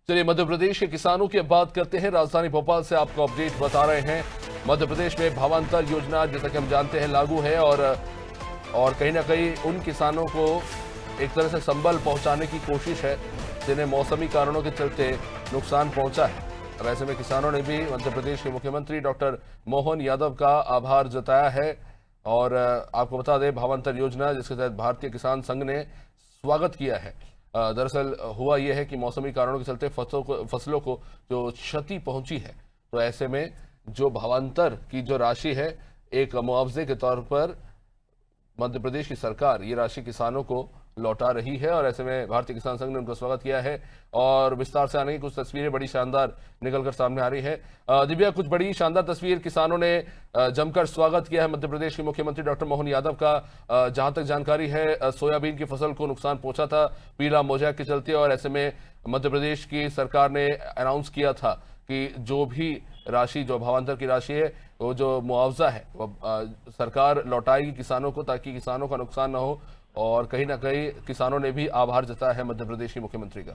चलिए मध्य प्रदेश के किसानों की अब बात करते हैं। राजधानी भोपाल से आपको अपडेट बता रहे हैं। मध्य प्रदेश में भावांतर योजना जैसा कि हम जानते हैं लागू है और कहीं ना कहीं उन किसानों को एक तरह से संबल पहुंचाने की कोशिश है जिन्हें मौसमी कारणों के चलते नुकसान पहुंचा है। अब ऐसे में किसानों ने भी मध्य प्रदेश के मुख्यमंत्री डॉक्टर मोहन यादव का आभार जताया है। और आपको बता दें भावांतर योजना जिसके तहत भारतीय किसान संघ ने स्वागत किया है। दरअसल हुआ यह है कि मौसमी कारणों के चलते फसलों को जो क्षति पहुंची है, तो ऐसे में जो भावांतर की जो राशि है एक मुआवजे के तौर पर मध्य प्रदेश की सरकार ये राशि किसानों को लौटा रही है। और ऐसे में भारतीय किसान संघ ने उनका स्वागत किया है और विस्तार से आने की कुछ तस्वीरें बड़ी शानदार निकलकर सामने आ रही है। दिव्या, कुछ बड़ी शानदार तस्वीर, किसानों ने जमकर स्वागत किया है मध्य प्रदेश के मुख्यमंत्री डॉक्टर मोहन यादव का। जहां तक जानकारी है सोयाबीन की फसल को नुकसान पहुंचा था पीला मोज़ेक के चलते, और ऐसे में मध्य प्रदेश की सरकार ने अनाउंस किया था कि जो भी राशि, जो भावांतर की राशि है, वो जो मुआवजा है वो सरकार लौटाएगी किसानों को, ताकि किसानों का नुकसान न हो। और कहीं ना कहीं किसानों ने भी आभार जताया है मध्य प्रदेश के मुख्यमंत्री का।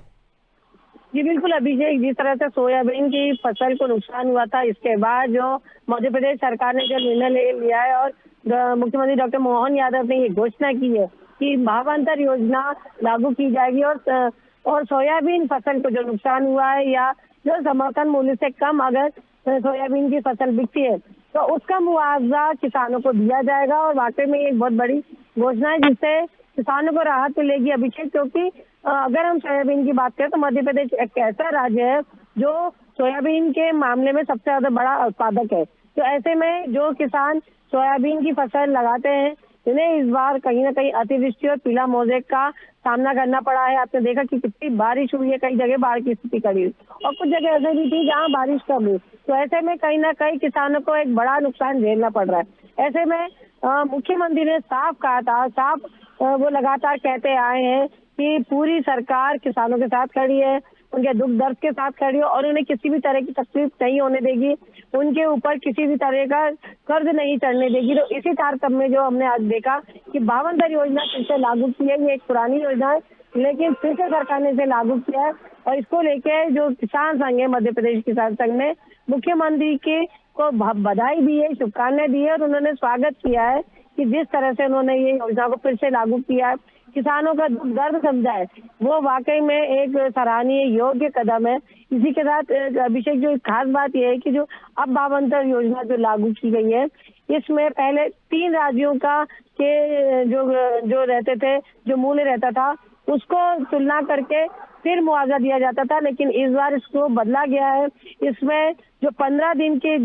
जी बिल्कुल अभिषेक, जिस तरह से सोयाबीन की फसल को नुकसान हुआ था, इसके बाद जो मध्य प्रदेश सरकार ने जो निर्णय ले लिया है और मुख्यमंत्री डॉक्टर मोहन यादव ने ये घोषणा की है कि भावांतर योजना लागू की जाएगी और सोयाबीन फसल को जो नुकसान हुआ है या जो समर्थन मूल्य से कम अगर सोयाबीन की फसल बिकती है तो उसका मुआवजा किसानों को दिया जाएगा। और वाकई में एक बहुत बड़ी घोषणा है जिससे किसानों को राहत मिलेगी अभिषेक, क्योंकि अगर हम सोयाबीन की बात करें तो मध्य प्रदेश एक ऐसा राज्य है जो सोयाबीन के मामले में सबसे ज्यादा बड़ा उत्पादक है। तो ऐसे में जो किसान सोयाबीन की फसल लगाते हैं जिन्हें इस बार कहीं ना कहीं अतिवृष्टि और पीला मोज़ेक का सामना करना पड़ा है। आपने देखा कि कितनी बारिश हुई है, कई जगह बाढ़ की स्थिति खड़ी हुई और कुछ जगह ऐसे भी थी जहाँ बारिश कम हुई। तो ऐसे में कहीं ना कहीं किसानों को एक बड़ा नुकसान झेलना पड़ रहा है। ऐसे में मुख्यमंत्री ने साफ कहा था, वो लगातार कहते आए हैं कि पूरी सरकार किसानों के साथ खड़ी है, उनके दुख दर्द के साथ खड़ी है और उन्हें किसी भी तरह की तकलीफ नहीं होने देगी, उनके ऊपर किसी भी तरह का कर्ज नहीं चढ़ने देगी। तो इसी तारतम्य में जो हमने आज देखा कि भावांतर योजना फिर से लागू की है। ये एक पुरानी योजना है लेकिन फिर से सरकार ने इसे लागू किया है और इसको लेके जो किसान संघ है, मध्य प्रदेश किसान संघ ने मुख्यमंत्री के को बधाई दी है, शुभकामनाएं दी है और उन्होंने स्वागत किया है कि जिस तरह से उन्होंने ये योजना को फिर से लागू किया है, किसानों का दर्द समझा है, वो वाकई में एक सराहनीय योग्य कदम है। इसी के साथ अभिषेक जो खास बात यह है कि जो अब भावांतर योजना जो लागू की गई है, इसमें पहले 3 राज्यों का के जो रहते थे, जो मूल्य रहता था उसको तुलना करके फिर मुआवजा दिया जाता था, लेकिन इस बार इसको बदला गया है। इसमें जो 15 दिन के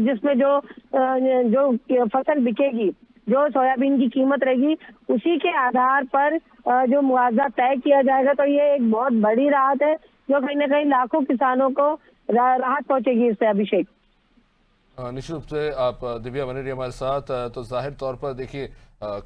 जिसमें जो फसल बिकेगी, जो सोयाबीन की कीमत रहेगी, उसी के आधार पर जो मुआवजा तय किया जाएगा। तो ये एक बहुत बड़ी राहत है जो कहीं ना कहीं लाखों किसानों को राहत पहुंचेगी इससे अभिषेक। निश्चित रूप से आप दिव्या बने रही हमारे साथ। तो जाहिर तौर पर देखिए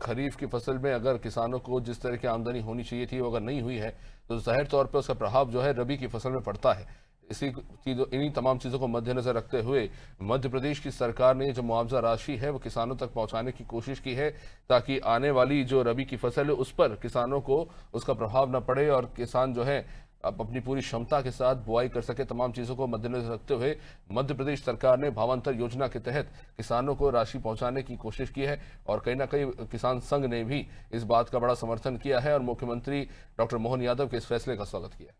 खरीफ की फसल में अगर किसानों को जिस तरह की आमदनी होनी चाहिए थी वो अगर नहीं हुई है तो जाहिर तौर पर उसका प्रभाव जो है रबी की फसल में पड़ता है। इन्हीं तमाम चीज़ों को मद्देनजर रखते हुए मध्य प्रदेश की सरकार ने जो मुआवजा राशि है वो किसानों तक पहुंचाने की कोशिश की है, ताकि आने वाली जो रबी की फसल है उस पर किसानों को उसका प्रभाव न पड़े और किसान जो है अब अपनी पूरी क्षमता के साथ बुआई कर सके। तमाम चीज़ों को मद्देनजर रखते हुए मध्य प्रदेश सरकार ने भावांतर योजना के तहत किसानों को राशि पहुंचाने की कोशिश की है और कहीं ना कहीं किसान संघ ने भी इस बात का बड़ा समर्थन किया है और मुख्यमंत्री डॉक्टर मोहन यादव के इस फैसले का स्वागत किया।